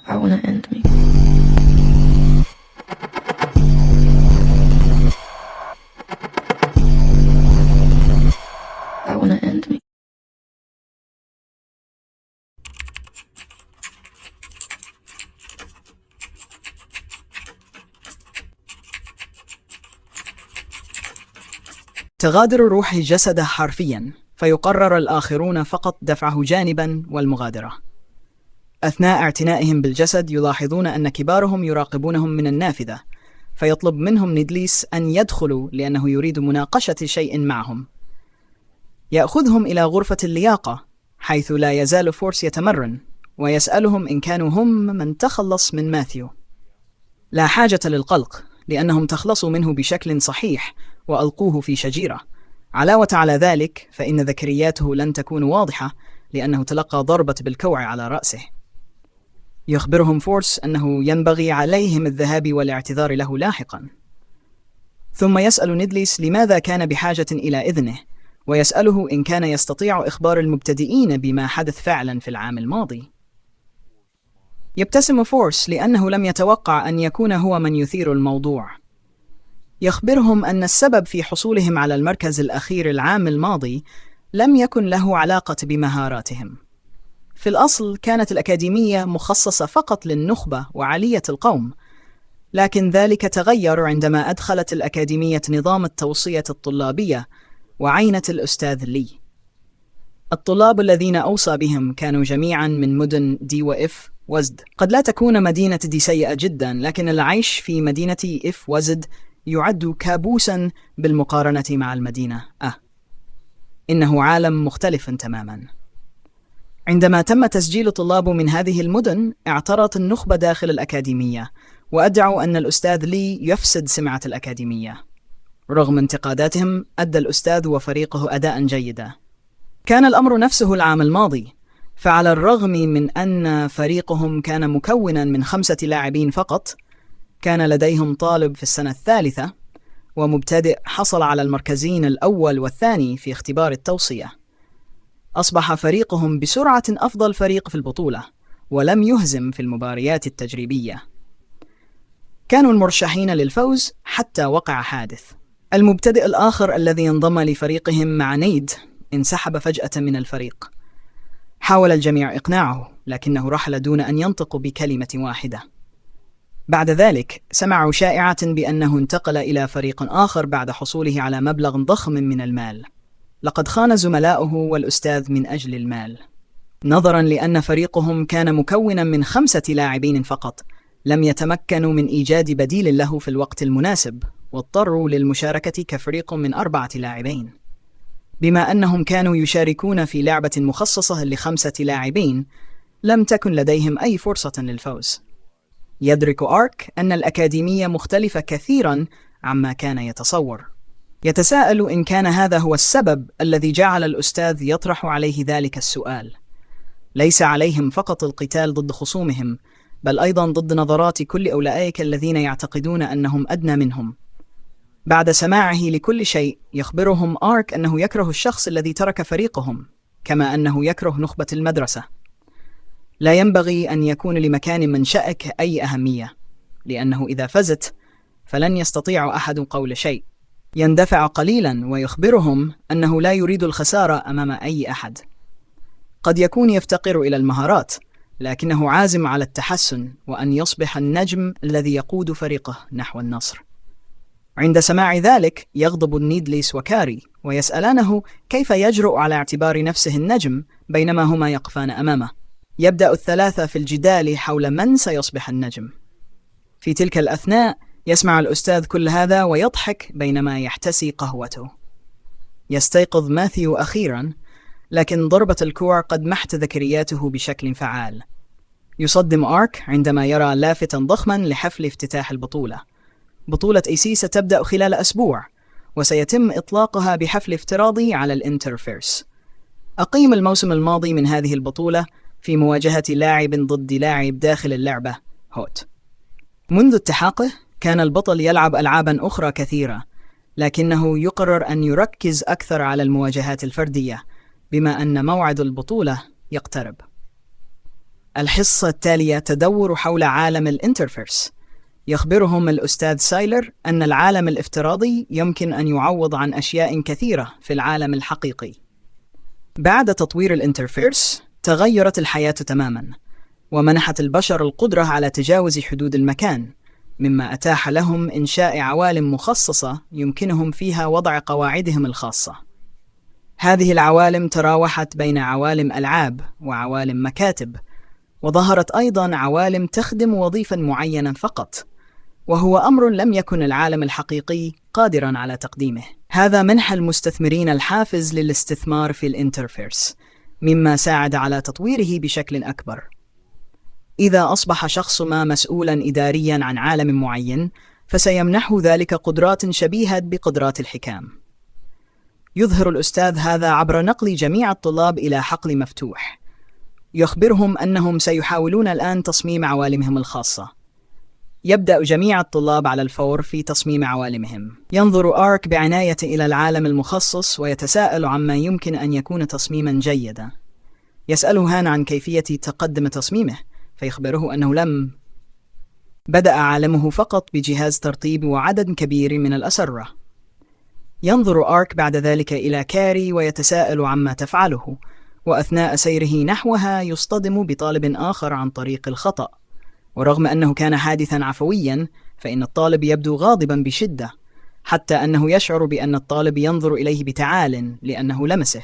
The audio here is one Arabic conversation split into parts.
I wanna end me. I wanna end me. تغادر روحي جسده حرفيا، فيقرر الآخرون فقط دفعه جانبا والمغادرة. أثناء اعتنائهم بالجسد يلاحظون أن كبارهم يراقبونهم من النافذة، فيطلب منهم نيدليس أن يدخلوا لأنه يريد مناقشة شيء معهم. يأخذهم إلى غرفة اللياقة حيث لا يزال فورس يتمرن، ويسألهم إن كانوا هم من تخلص من ماثيو. لا حاجة للقلق لأنهم تخلصوا منه بشكل صحيح وألقوه في شجيرة. علاوة على ذلك فإن ذكرياته لن تكون واضحة لأنه تلقى ضربة بالكوع على رأسه. يخبرهم فورس أنه ينبغي عليهم الذهاب والاعتذار له لاحقا. ثم يسأل نيدليس لماذا كان بحاجة إلى إذنه، ويسأله إن كان يستطيع إخبار المبتدئين بما حدث فعلا في العام الماضي. يبتسم فورس لأنه لم يتوقع أن يكون هو من يثير الموضوع. يخبرهم أن السبب في حصولهم على المركز الأخير العام الماضي لم يكن له علاقة بمهاراتهم. في الأصل كانت الأكاديمية مخصصة فقط للنخبة وعالية القوم، لكن ذلك تغير عندما أدخلت الأكاديمية نظام التوصية الطلابية وعينت الأستاذ لي. الطلاب الذين أوصى بهم كانوا جميعا من مدن دي وإف وزد. قد لا تكون مدينة دي سيئة جدا، لكن العيش في مدينة إف وزد يعد كابوسا بالمقارنة مع المدينة إنه عالم مختلف تماما. عندما تم تسجيل طلاب من هذه المدن اعترت النخبة داخل الأكاديمية وأدعوا أن الأستاذ لي يفسد سمعة الأكاديمية. رغم انتقاداتهم أدى الأستاذ وفريقه أداء جيدا. كان الأمر نفسه العام الماضي، فعلى الرغم من أن فريقهم كان مكونا من 5 لاعبين فقط، كان لديهم طالب في السنة الثالثة ومبتدئ حصل على المركزين الأول والثاني في اختبار التوصية. أصبح فريقهم بسرعة أفضل فريق في البطولة ولم يهزم في المباريات التجريبية. كانوا المرشحين للفوز حتى وقع حادث. المبتدئ الآخر الذي انضم لفريقهم مع نيد انسحب فجأة من الفريق. حاول الجميع إقناعه لكنه رحل دون أن ينطق بكلمة واحدة. بعد ذلك سمعوا شائعة بأنه انتقل إلى فريق آخر بعد حصوله على مبلغ ضخم من المال. لقد خان زملاؤه والأستاذ من أجل المال. نظرا لأن فريقهم كان مكونا من 5 لاعبين فقط، لم يتمكنوا من إيجاد بديل له في الوقت المناسب، واضطروا للمشاركة كفريق من 4 لاعبين. بما أنهم كانوا يشاركون في لعبة مخصصة ل5 لاعبين، لم تكن لديهم أي فرصة للفوز. يدرك آرك أن الأكاديمية مختلفة كثيرا عما كان يتصور. يتساءل إن كان هذا هو السبب الذي جعل الأستاذ يطرح عليه ذلك السؤال. ليس عليهم فقط القتال ضد خصومهم، بل أيضا ضد نظرات كل أولئك الذين يعتقدون أنهم أدنى منهم. بعد سماعه لكل شيء يخبرهم آرك أنه يكره الشخص الذي ترك فريقهم، كما أنه يكره نخبة المدرسة. لا ينبغي أن يكون لمكان منشأك أي أهمية، لأنه إذا فزت فلن يستطيع أحد قول شيء. يندفع قليلا ويخبرهم أنه لا يريد الخسارة أمام أي أحد. قد يكون يفتقر إلى المهارات، لكنه عازم على التحسن وأن يصبح النجم الذي يقود فريقه نحو النصر. عند سماع ذلك يغضب نيدليس وكاري ويسألانه كيف يجرؤ على اعتبار نفسه النجم بينما هما يقفان أمامه. يبدأ الثلاثة في الجدال حول من سيصبح النجم. في تلك الأثناء يسمع الأستاذ كل هذا ويضحك بينما يحتسي قهوته. يستيقظ ماثيو أخيرا، لكن ضربة الكوع قد محت ذكرياته بشكل فعال. يصدم آرك عندما يرى لافتا ضخما لحفل افتتاح البطولة. بطولة AC ستبدأ خلال أسبوع، وسيتم إطلاقها بحفل افتراضي على الانترفيرس. أقيم الموسم الماضي من هذه البطولة في مواجهة لاعب ضد لاعب داخل اللعبة هوت. منذ التحاقه كان البطل يلعب ألعابا أخرى كثيرة، لكنه يقرر أن يركز أكثر على المواجهات الفردية بما أن موعد البطولة يقترب. الحصة التالية تدور حول عالم الانترفيرس. يخبرهم الأستاذ سايلر أن العالم الافتراضي يمكن أن يعوض عن أشياء كثيرة في العالم الحقيقي. بعد تطوير الانترفيرس تغيرت الحياة تماما، ومنحت البشر القدرة على تجاوز حدود المكان، مما أتاح لهم إنشاء عوالم مخصصة يمكنهم فيها وضع قواعدهم الخاصة. هذه العوالم تراوحت بين عوالم ألعاب وعوالم مكاتب، وظهرت أيضا عوالم تخدم وظيفة معينة فقط، وهو أمر لم يكن العالم الحقيقي قادرا على تقديمه. هذا منح المستثمرين الحافز للاستثمار في الانترفيرس، مما ساعد على تطويره بشكل أكبر. إذا أصبح شخص ما مسؤولا إداريا عن عالم معين، فسيمنحه ذلك قدرات شبيهة بقدرات الحكام. يظهر الأستاذ هذا عبر نقل جميع الطلاب إلى حقل مفتوح. يخبرهم أنهم سيحاولون الآن تصميم عوالمهم الخاصة. يبدأ جميع الطلاب على الفور في تصميم عوالمهم. ينظر آرك بعناية إلى العالم المخصص ويتساءل عما يمكن أن يكون تصميما جيدا. يسأله هان عن كيفية تقدم تصميمه، فيخبره أنه لم بدأ عالمه فقط بجهاز ترطيب وعدد كبير من الأسرة. ينظر آرك بعد ذلك إلى كاري ويتساءل عما تفعله، وأثناء سيره نحوها يصطدم بطالب آخر عن طريق الخطأ. ورغم أنه كان حادثا عفويا، فإن الطالب يبدو غاضبا بشدة، حتى أنه يشعر بأن الطالب ينظر إليه بتعال لأنه لمسه.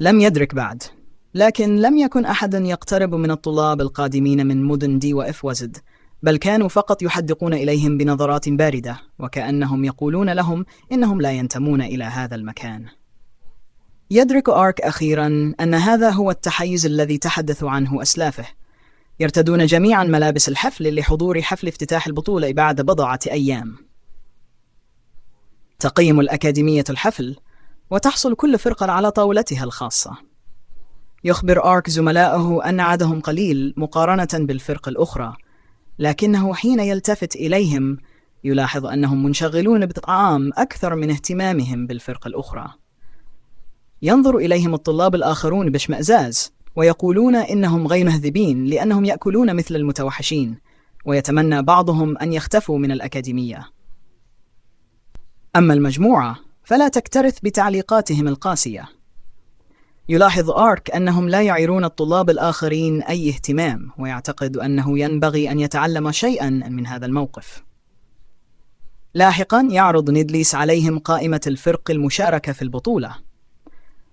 لم يدرك بعد، لكن لم يكن أحد يقترب من الطلاب القادمين من مدن دي وإف وزد، بل كانوا فقط يحدقون إليهم بنظرات باردة، وكأنهم يقولون لهم إنهم لا ينتمون إلى هذا المكان. يدرك آرك أخيرا أن هذا هو التحيز الذي تحدث عنه أسلافه. يرتدون جميعا ملابس الحفل لحضور حفل افتتاح البطولة بعد بضعة أيام. تقيم الأكاديمية الحفل، وتحصل كل فرقة على طاولتها الخاصة. يخبر آرك زملائه أن عددهم قليل مقارنة بالفرق الأخرى، لكنه حين يلتفت إليهم يلاحظ أنهم منشغلون بالطعام أكثر من اهتمامهم بالفرق الأخرى. ينظر إليهم الطلاب الآخرون باشمئزاز، ويقولون إنهم غير مهذبين لأنهم يأكلون مثل المتوحشين، ويتمنى بعضهم أن يختفوا من الأكاديمية. أما المجموعة فلا تكترث بتعليقاتهم القاسية. يلاحظ آرك أنهم لا يعيرون الطلاب الآخرين أي اهتمام، ويعتقد أنه ينبغي أن يتعلم شيئا من هذا الموقف. لاحقا يعرض نيدليس عليهم قائمة الفرق المشاركة في البطولة.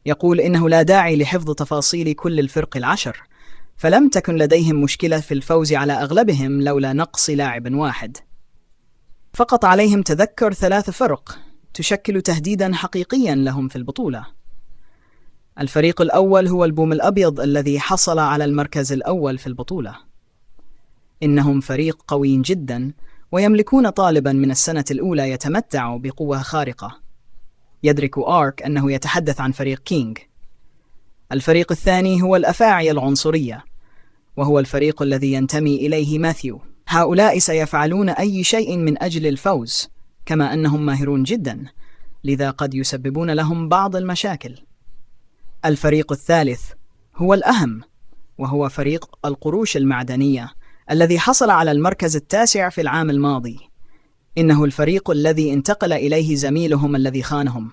يقول إنه لا داعي لحفظ تفاصيل كل الفرق 10، فلم تكن لديهم مشكلة في الفوز على أغلبهم لولا نقص لاعب واحد. فقط عليهم تذكر 3 فرق تشكل تهديدا حقيقيا لهم في البطولة. الفريق الأول هو البوم الأبيض الذي حصل على المركز الأول في البطولة. إنهم فريق قوي جدا، ويملكون طالبا من السنة الأولى يتمتع بقوة خارقة. يدرك آرك أنه يتحدث عن فريق كينغ. الفريق الثاني هو الأفاعي العنصرية، وهو الفريق الذي ينتمي إليه ماثيو. هؤلاء سيفعلون أي شيء من أجل الفوز، كما أنهم ماهرون جدا، لذا قد يسببون لهم بعض المشاكل. الفريق الثالث هو الأهم، وهو فريق القروش المعدنية الذي حصل على المركز التاسع في العام الماضي. إنه الفريق الذي انتقل إليه زميلهم الذي خانهم.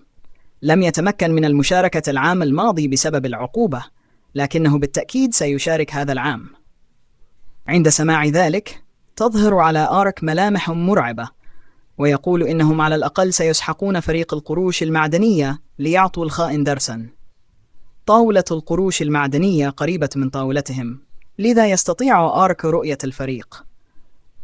لم يتمكن من المشاركة العام الماضي بسبب العقوبة، لكنه بالتأكيد سيشارك هذا العام. عند سماع ذلك تظهر على آرك ملامح مرعبة، ويقول إنهم على الأقل سيسحقون فريق القروش المعدنية ليعطوا الخائن درسا. طاولة القروش المعدنية قريبة من طاولتهم، لذا يستطيع آرك رؤية الفريق.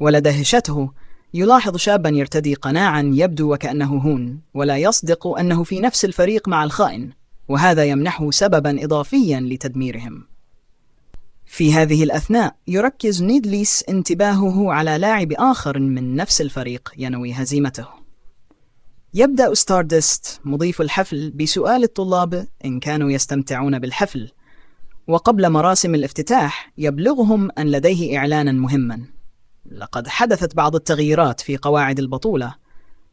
ولدهشته يلاحظ شابا يرتدي قناعا يبدو وكأنه هون، ولا يصدق أنه في نفس الفريق مع الخائن، وهذا يمنحه سببا إضافيا لتدميرهم. في هذه الأثناء يركز نيدليس انتباهه على لاعب آخر من نفس الفريق ينوي هزيمته. يبدأ ستاردست مضيف الحفل بسؤال الطلاب إن كانوا يستمتعون بالحفل، وقبل مراسم الافتتاح يبلغهم أن لديه إعلانا مهما. لقد حدثت بعض التغييرات في قواعد البطولة.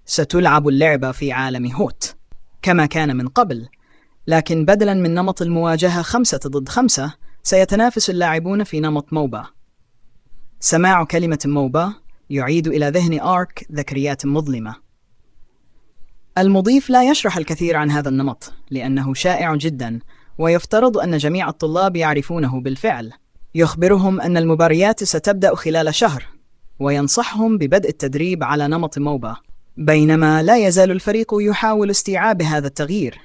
ستلعب اللعبة في عالم هوت كما كان من قبل، لكن بدلا من نمط المواجهة 5 ضد 5 سيتنافس اللاعبون في نمط موبا. سماع كلمة موبا يعيد إلى ذهن آرك ذكريات مظلمة. المضيف لا يشرح الكثير عن هذا النمط لأنه شائع جدا، ويفترض أن جميع الطلاب يعرفونه بالفعل. يخبرهم أن المباريات ستبدأ خلال شهر، وينصحهم ببدء التدريب على نمط موبا، بينما لا يزال الفريق يحاول استيعاب هذا التغيير.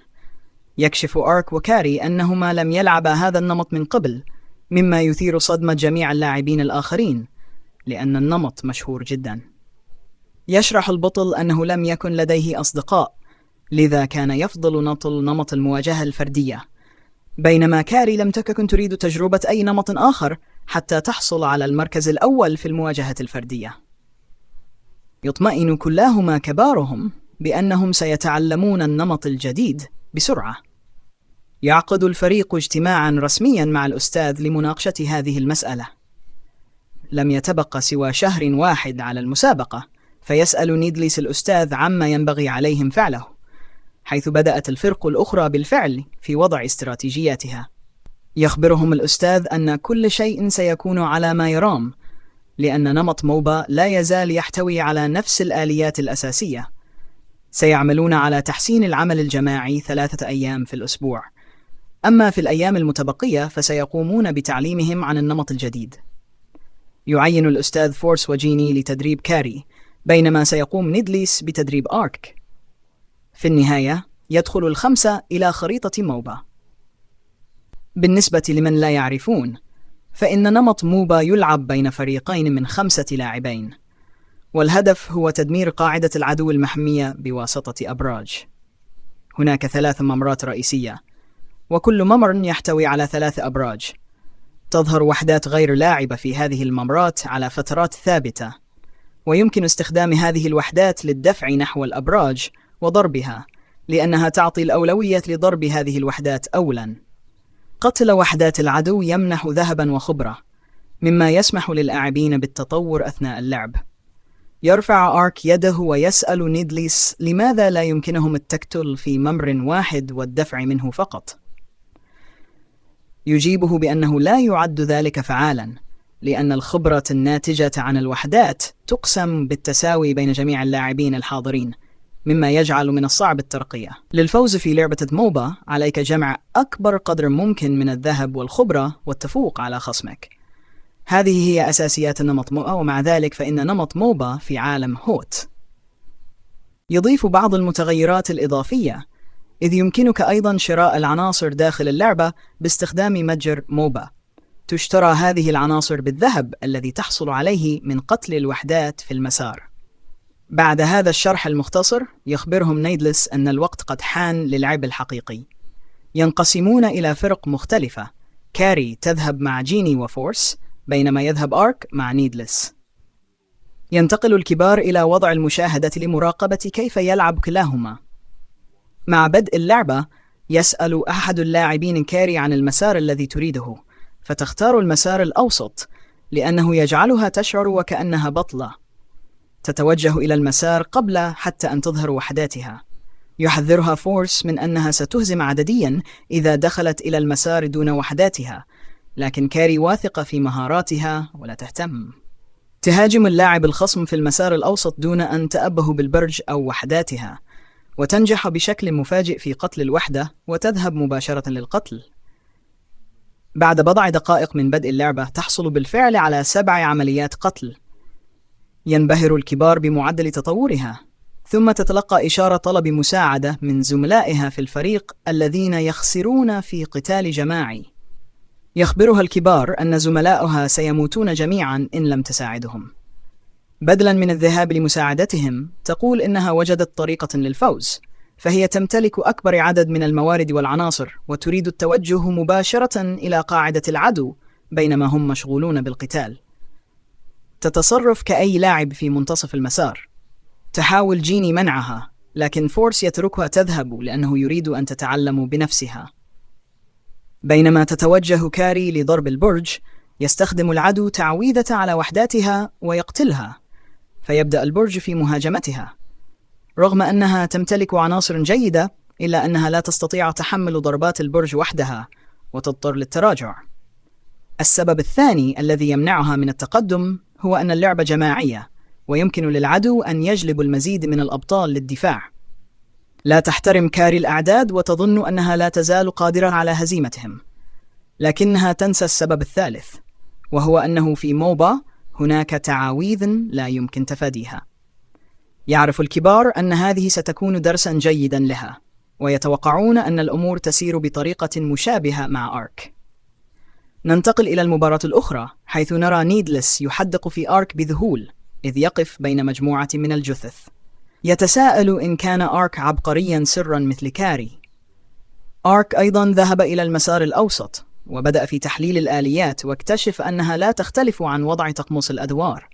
يكشف آرك وكاري أنهما لم يلعبا هذا النمط من قبل، مما يثير صدمة جميع اللاعبين الآخرين، لأن النمط مشهور جدا. يشرح البطل أنه لم يكن لديه أصدقاء، لذا كان يفضل نمط المواجهة الفردية، بينما كاري لم تكن تريد تجربة أي نمط آخر حتى تحصل على المركز الأول في المواجهة الفردية. يطمئن كلاهما كبارهم بأنهم سيتعلمون النمط الجديد بسرعة. يعقد الفريق اجتماعاً رسمياً مع الأستاذ لمناقشة هذه المسألة. لم يتبقى سوى شهر واحد على المسابقة، فيسأل نيدليس الأستاذ عما ينبغي عليهم فعله، حيث بدأت الفرق الأخرى بالفعل في وضع استراتيجياتها. يخبرهم الأستاذ أن كل شيء سيكون على ما يرام، لأن نمط موبا لا يزال يحتوي على نفس الآليات الأساسية. سيعملون على تحسين العمل الجماعي 3 أيام في الأسبوع، أما في الأيام المتبقية فسيقومون بتعليمهم عن النمط الجديد. يعين الأستاذ فورس وجيني لتدريب كاري، بينما سيقوم نيدليس بتدريب آرك. في النهاية يدخل ال5 إلى خريطة موبا. بالنسبة لمن لا يعرفون، فإن نمط موبا يلعب بين فريقين من 5 لاعبين، والهدف هو تدمير قاعدة العدو المحمية بواسطة أبراج. هناك 3 ممرات رئيسية، وكل ممر يحتوي على 3 أبراج. تظهر وحدات غير لاعبة في هذه الممرات على فترات ثابتة، ويمكن استخدام هذه الوحدات للدفع نحو الأبراج وضربها، لأنها تعطي الأولوية لضرب هذه الوحدات أولاً. قتل وحدات العدو يمنح ذهباً وخبرة، مما يسمح للاعبين بالتطور أثناء اللعب. يرفع آرك يده ويسأل نيدليس لماذا لا يمكنهم التقتل في ممر واحد والدفع منه فقط. يجيبه بأنه لا يعد ذلك فعالاً، لأن الخبرة الناتجة عن الوحدات تقسم بالتساوي بين جميع اللاعبين الحاضرين، مما يجعل من الصعب الترقية. للفوز في لعبة موبا عليك جمع أكبر قدر ممكن من الذهب والخبرة والتفوق على خصمك. هذه هي أساسيات نمط موبا، ومع ذلك فإن نمط موبا في عالم هوت يضيف بعض المتغيرات الإضافية، إذ يمكنك أيضاً شراء العناصر داخل اللعبة باستخدام متجر موبا. تشترى هذه العناصر بالذهب الذي تحصل عليه من قتل الوحدات في المسار. بعد هذا الشرح المختصر، يخبرهم نيدلس أن الوقت قد حان للعب الحقيقي. ينقسمون إلى فرق مختلفة. كاري تذهب مع جيني وفورس، بينما يذهب آرك مع نيدلس. ينتقل الكبار إلى وضع المشاهدة لمراقبة كيف يلعب كلاهما. مع بدء اللعبة، يسأل أحد اللاعبين كاري عن المسار الذي تريده، فتختار المسار الأوسط لأنه يجعلها تشعر وكأنها بطلة. تتوجه إلى المسار قبل حتى أن تظهر وحداتها. يحذرها فورس من أنها ستهزم عددياً إذا دخلت إلى المسار دون وحداتها، لكن كاري واثقة في مهاراتها ولا تهتم. تهاجم اللاعب الخصم في المسار الأوسط دون أن تأبه بالبرج أو وحداتها، وتنجح بشكل مفاجئ في قتل الوحدة وتذهب مباشرة للقتل. بعد بضع دقائق من بدء اللعبة تحصل بالفعل على 7 عمليات قتل. ينبهر الكبار بمعدل تطورها، ثم تتلقى إشارة طلب مساعدة من زملائها في الفريق الذين يخسرون في قتال جماعي. يخبرها الكبار أن زملائها سيموتون جميعاً إن لم تساعدهم. بدلاً من الذهاب لمساعدتهم، تقول إنها وجدت طريقة للفوز، فهي تمتلك أكبر عدد من الموارد والعناصر وتريد التوجه مباشرة إلى قاعدة العدو بينما هم مشغولون بالقتال. تتصرف كأي لاعب في منتصف المسار. تحاول جيني منعها، لكن فورس يتركها تذهب لأنه يريد أن تتعلم بنفسها. بينما تتوجه كاري لضرب البرج، يستخدم العدو تعويذة على وحداتها ويقتلها، فيبدأ البرج في مهاجمتها. رغم أنها تمتلك عناصر جيدة، إلا أنها لا تستطيع تحمل ضربات البرج وحدها وتضطر للتراجع. السبب الثاني الذي يمنعها من التقدم هو أن اللعبة جماعية، ويمكن للعدو أن يجلب المزيد من الأبطال للدفاع. لا تحترم كاري الأعداد وتظن أنها لا تزال قادرة على هزيمتهم، لكنها تنسى السبب الثالث، وهو أنه في موبا هناك تعاويذ لا يمكن تفاديها. يعرف الكبار أن هذه ستكون درسا جيدا لها، ويتوقعون أن الأمور تسير بطريقة مشابهة مع آرك. ننتقل إلى المباراة الأخرى، حيث نرى نيدلس يحدق في آرك بذهول إذ يقف بين مجموعة من الجثث. يتساءل إن كان آرك عبقريا سرا مثل كاري. آرك أيضا ذهب إلى المسار الأوسط وبدأ في تحليل الآليات، واكتشف أنها لا تختلف عن وضع تقمص الأدوار.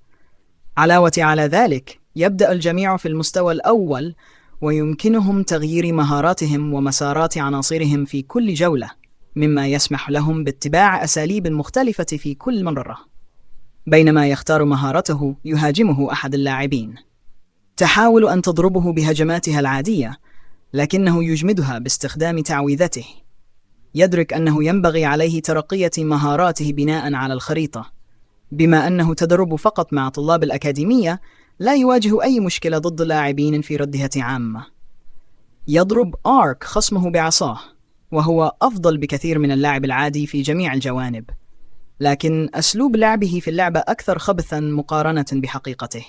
علاوة على ذلك، يبدأ الجميع في المستوى الأول، ويمكنهم تغيير مهاراتهم ومسارات عناصرهم في كل جولة، مما يسمح لهم باتباع أساليب مختلفة في كل مرة. بينما يختار مهارته، يهاجمه أحد اللاعبين. تحاول أن تضربه بهجماتها العادية، لكنه يجمدها باستخدام تعويذته. يدرك أنه ينبغي عليه ترقية مهاراته بناء على الخريطة. بما أنه تدرب فقط مع طلاب الأكاديمية، لا يواجه أي مشكلة ضد لاعبين في ردهة عامة. يضرب آرك خصمه بعصاه، وهو أفضل بكثير من اللاعب العادي في جميع الجوانب، لكن أسلوب لعبه في اللعبة أكثر خبثاً مقارنة بحقيقته.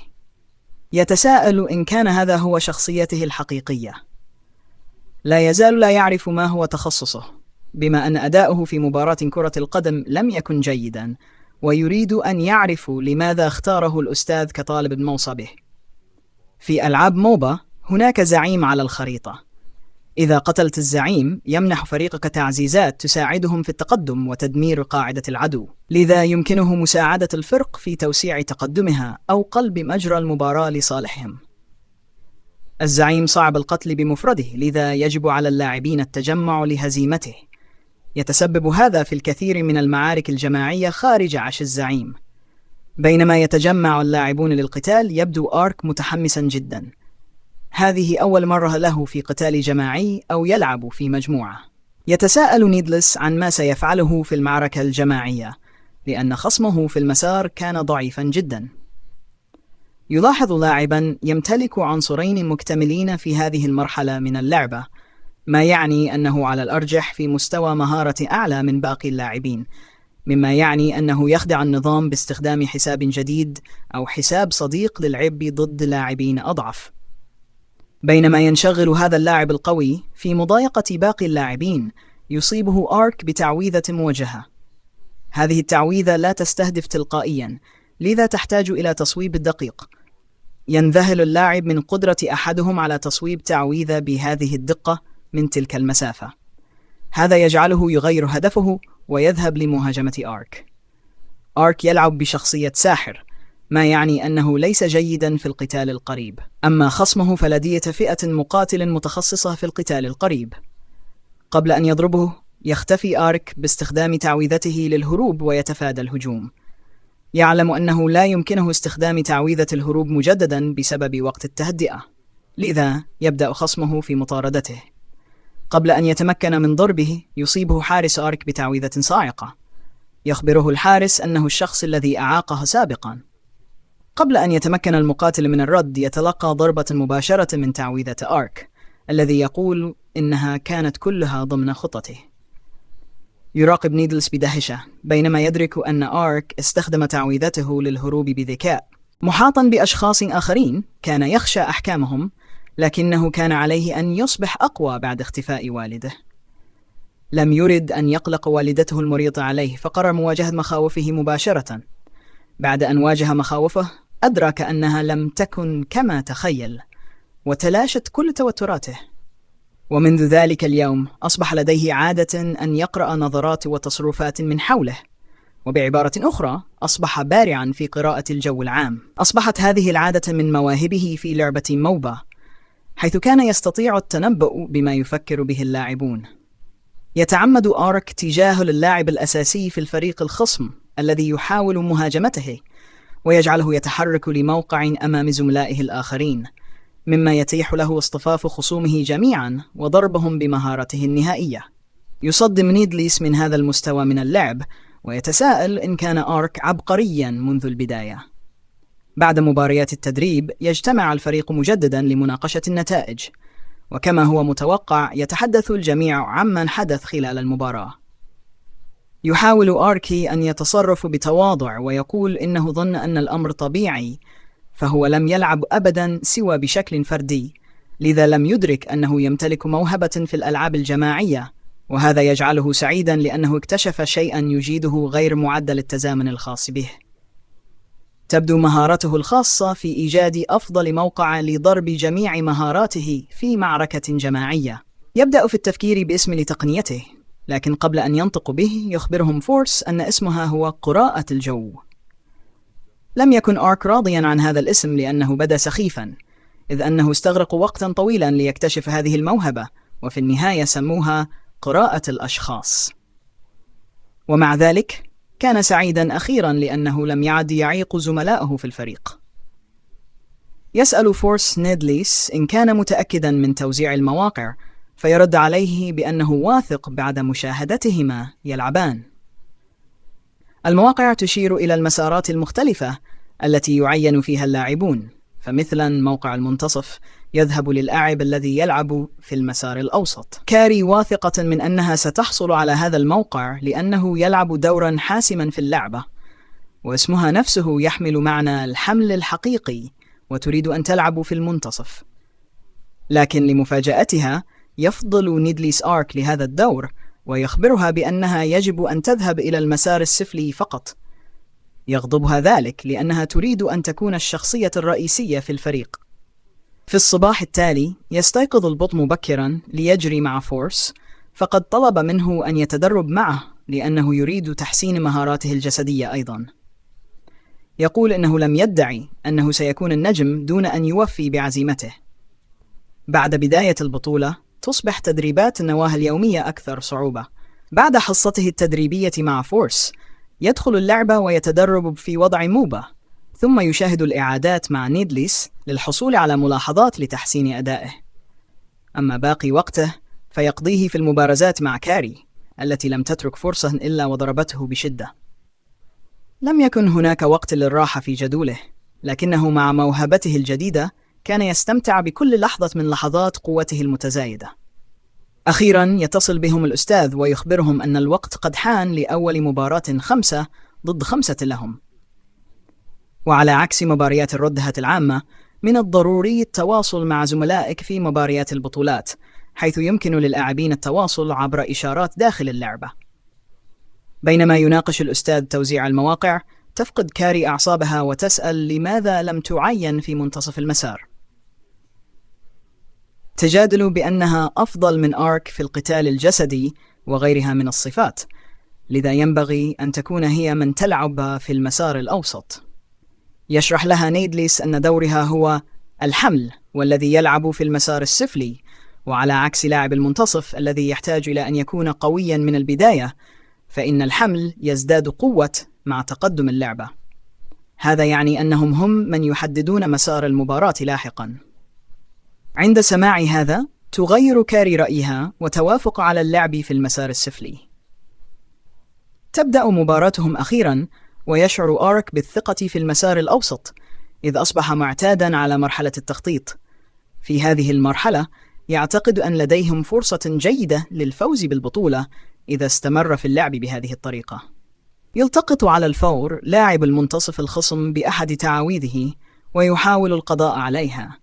يتساءل إن كان هذا هو شخصيته الحقيقية. لا يزال لا يعرف ما هو تخصصه، بما أن أداؤه في مباراة كرة القدم لم يكن جيداً، ويريد أن يعرفوا لماذا اختاره الأستاذ كطالب موصى به. في ألعاب موبا هناك زعيم على الخريطة. إذا قتلت الزعيم، يمنح فريقك تعزيزات تساعدهم في التقدم وتدمير قاعدة العدو، لذا يمكنه مساعدة الفرق في توسيع تقدمها أو قلب مجرى المباراة لصالحهم. الزعيم صعب القتل بمفرده، لذا يجب على اللاعبين التجمع لهزيمته. يتسبب هذا في الكثير من المعارك الجماعية خارج عش الزعيم. بينما يتجمع اللاعبون للقتال، يبدو آرك متحمسا جدا. هذه أول مرة له في قتال جماعي أو يلعب في مجموعة. يتساءل نيدلس عن ما سيفعله في المعركة الجماعية، لأن خصمه في المسار كان ضعيفا جدا. يلاحظ لاعبا يمتلك عنصرين مكتملين في هذه المرحلة من اللعبة، ما يعني أنه على الأرجح في مستوى مهارة أعلى من باقي اللاعبين، مما يعني أنه يخدع النظام باستخدام حساب جديد أو حساب صديق للعب ضد لاعبين أضعف. بينما ينشغل هذا اللاعب القوي في مضايقة باقي اللاعبين، يصيبه آرك بتعويذة موجهة. هذه التعويذة لا تستهدف تلقائيا، لذا تحتاج إلى تصويب دقيق. ينذهل اللاعب من قدرة أحدهم على تصويب تعويذة بهذه الدقة من تلك المسافة. هذا يجعله يغير هدفه ويذهب لمهاجمة آرك. آرك يلعب بشخصية ساحر، ما يعني أنه ليس جيدا في القتال القريب. أما خصمه فلديه فئة مقاتل متخصصة في القتال القريب. قبل أن يضربه، يختفي آرك باستخدام تعويذته للهروب ويتفادى الهجوم. يعلم أنه لا يمكنه استخدام تعويذة الهروب مجددا بسبب وقت التهدئة، لذا يبدأ خصمه في مطاردته. قبل أن يتمكن من ضربه، يصيبه حارس آرك بتعويذة صاعقة. يخبره الحارس أنه الشخص الذي أعاقه سابقا. قبل أن يتمكن المقاتل من الرد، يتلقى ضربة مباشرة من تعويذة آرك، الذي يقول إنها كانت كلها ضمن خطته. يراقب نيدلس بدهشة، بينما يدرك أن آرك استخدم تعويذته للهروب بذكاء. محاطا بأشخاص آخرين كان يخشى أحكامهم، لكنه كان عليه أن يصبح أقوى بعد اختفاء والده. لم يرد أن يقلق والدته المريضة عليه، فقرر مواجهة مخاوفه مباشرة. بعد أن واجه مخاوفه، أدرك أنها لم تكن كما تخيل، وتلاشت كل توتراته. ومنذ ذلك اليوم أصبح لديه عادة أن يقرأ نظرات وتصرفات من حوله، وبعبارة أخرى أصبح بارعا في قراءة الجو العام. أصبحت هذه العادة من مواهبه في لعبة موبا، حيث كان يستطيع التنبؤ بما يفكر به اللاعبون. يتعمد آرك تجاهل اللاعب الأساسي في الفريق الخصم الذي يحاول مهاجمته، ويجعله يتحرك لموقع أمام زملائه الآخرين، مما يتيح له اصطفاف خصومه جميعا وضربهم بمهارته النهائية. يصدم نيدلس من هذا المستوى من اللعب، ويتساءل إن كان آرك عبقريا منذ البداية. بعد مباريات التدريب يجتمع الفريق مجددا لمناقشة النتائج، وكما هو متوقع يتحدث الجميع عمن حدث خلال المباراة. يحاول آركي أن يتصرف بتواضع ويقول إنه ظن أن الأمر طبيعي، فهو لم يلعب أبدا سوى بشكل فردي، لذا لم يدرك أنه يمتلك موهبة في الألعاب الجماعية، وهذا يجعله سعيدا لأنه اكتشف شيئا يجيده غير معدل التزامن الخاص به. تبدو مهارته الخاصة في إيجاد أفضل موقع لضرب جميع مهاراته في معركة جماعية. يبدأ في التفكير باسم لتقنيته، لكن قبل أن ينطق به يخبرهم فورس أن اسمها هو قراءة الجو. لم يكن آرك راضيا عن هذا الاسم لأنه بدا سخيفا، إذ أنه استغرق وقتا طويلا ليكتشف هذه الموهبة، وفي النهاية سموها قراءة الأشخاص. ومع ذلك كان سعيدا أخيرا لأنه لم يعد يعيق زملائه في الفريق. يسأل فورس نيدليس إن كان متأكدا من توزيع المواقع، فيرد عليه بأنه واثق بعد مشاهدتهما يلعبان. المواقع تشير إلى المسارات المختلفة التي يعين فيها اللاعبون، فمثلا موقع المنتصف يذهب للاعب الذي يلعب في المسار الأوسط. كاري واثقة من أنها ستحصل على هذا الموقع لأنه يلعب دورا حاسما في اللعبة، واسمها نفسه يحمل معنى الحمل الحقيقي، وتريد أن تلعب في المنتصف. لكن لمفاجأتها يفضل نيدليس آرك لهذا الدور، ويخبرها بأنها يجب أن تذهب إلى المسار السفلي فقط. يغضبها ذلك لأنها تريد أن تكون الشخصية الرئيسية في الفريق. في الصباح التالي يستيقظ البط مبكرا ليجري مع فورس، فقد طلب منه أن يتدرب معه لأنه يريد تحسين مهاراته الجسدية أيضا. يقول إنه لم يدعي أنه سيكون النجم دون أن يوفي بعزيمته. بعد بداية البطولة تصبح تدريبات النواه اليومية أكثر صعوبة. بعد حصته التدريبية مع فورس يدخل اللعبة ويتدرب في وضع موبا، ثم يشاهد الإعادات مع نيدليس للحصول على ملاحظات لتحسين أدائه. أما باقي وقته فيقضيه في المبارزات مع كاري التي لم تترك فرصة إلا وضربته بشدة. لم يكن هناك وقت للراحة في جدوله، لكنه مع موهبته الجديدة كان يستمتع بكل لحظة من لحظات قوته المتزايدة. أخيرا يتصل بهم الأستاذ ويخبرهم أن الوقت قد حان لأول مباراة 5 ضد 5 لهم. وعلى عكس مباريات الردهة العامة، من الضروري التواصل مع زملائك في مباريات البطولات، حيث يمكن للاعبين التواصل عبر إشارات داخل اللعبة. بينما يناقش الأستاذ توزيع المواقع، تفقد كاري أعصابها وتسأل لماذا لم تعين في منتصف المسار. تجادل بأنها أفضل من آرك في القتال الجسدي وغيرها من الصفات، لذا ينبغي أن تكون هي من تلعب في المسار الأوسط. يشرح لها نيدليس أن دورها هو الحمل، والذي يلعب في المسار السفلي، وعلى عكس لاعب المنتصف الذي يحتاج إلى أن يكون قويا من البداية، فإن الحمل يزداد قوة مع تقدم اللعبة. هذا يعني أنهم هم من يحددون مسار المباراة لاحقا. عند سماع هذا تغير كاري رأيها وتوافق على اللعب في المسار السفلي. تبدأ مباراتهم أخيرا، ويشعر آرك بالثقة في المسار الأوسط، إذ أصبح معتادا على مرحلة التخطيط. في هذه المرحلة يعتقد أن لديهم فرصة جيدة للفوز بالبطولة إذا استمر في اللعب بهذه الطريقة. يلتقط على الفور لاعب المنتصف الخصم بأحد تعاويذه ويحاول القضاء عليها،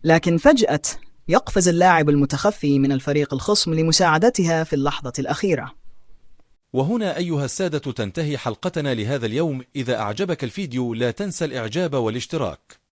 لكن فجأة يقفز اللاعب المتخفي من الفريق الخصم لمساعدتها في اللحظة الأخيرة. وهنا أيها السادة تنتهي حلقتنا لهذا اليوم. إذا أعجبك الفيديو لا تنسى الإعجاب والاشتراك.